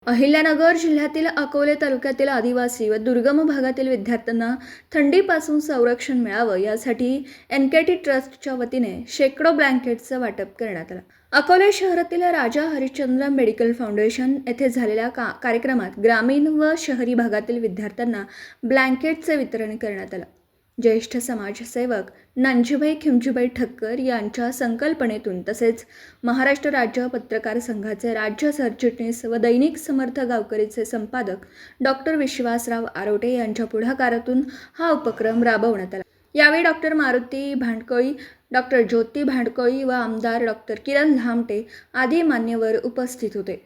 अहिल्यानगर जिल्ह्यातील अकोले तालुक्यातील आदिवासी व दुर्गम भागातील विद्यार्थ्यांना थंडीपासून संरक्षण मिळावं यासाठी NKT ट्रस्टच्या वतीने शेकडो ब्लँकेटचं वाटप करण्यात आलं। अकोले शहरातील राजा हरिश्चंद्र मेडिकल फाउंडेशन येथे झालेल्या कार्यक्रमात ग्रामीण व शहरी भागातील विद्यार्थ्यांना ब्लँकेटचे वितरण करण्यात आलं। ज्येष्ठ समाजसेवक नानजीभाई खिमजीभाई ठक्कर यांच्या संकल्पनेतून तसेच महाराष्ट्र राज्य पत्रकार संघाचे राज्य सरचिटणीस व दैनिक समर्थ गावकरीचे संपादक डॉक्टर विश्वासराव आरोटे यांच्या पुढाकारातून हा उपक्रम राबवण्यात आला। यावेळी डॉक्टर मारुती भांडकोळी, डॉक्टर ज्योती भांडकोळी व आमदार डॉक्टर किरण धामटे आदी मान्यवर उपस्थित होते।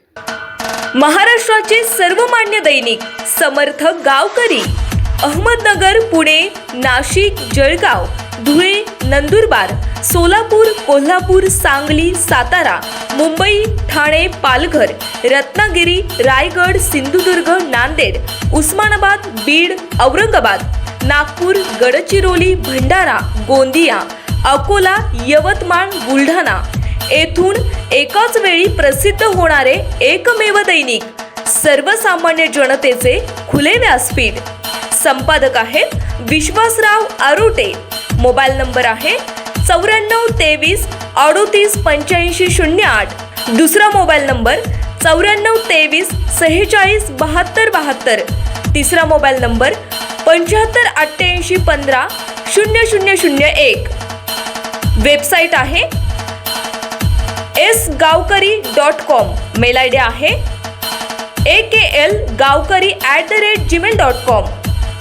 महाराष्ट्राचे सर्वमान्य दैनिक समर्थ गावकरी अहमदनगर, पुणे, नाशिक, जळगाव, धुळे, नंदुरबार, सोलापूर, कोल्हापूर, सांगली, सातारा, मुंबई, ठाणे, पालघर, रत्नागिरी, रायगड, सिंधुदुर्ग, नांदेड, उस्मानाबाद, बीड, औरंगाबाद, नागपूर, गडचिरोली, भंडारा, गोंदिया, अकोला, यवतमाळ, बुलढाणा येथून एकाच वेळी प्रसिद्ध होणारे एकमेव दैनिक सर्वसामान्य जनतेचे खुले व्यासपीठ। संपादक आहेत विश्वासराव आरोटे। मोबाईल नंबर आहे 9423 38 85 08। दुसरा मोबाईल नंबर 9423 46 72 72। तिसरा मोबाईल नंबर 75 88 15 0001। वेबसाईट आहे sgavkari.com। मेल आयडी आहे aklgavkari@gmail.com।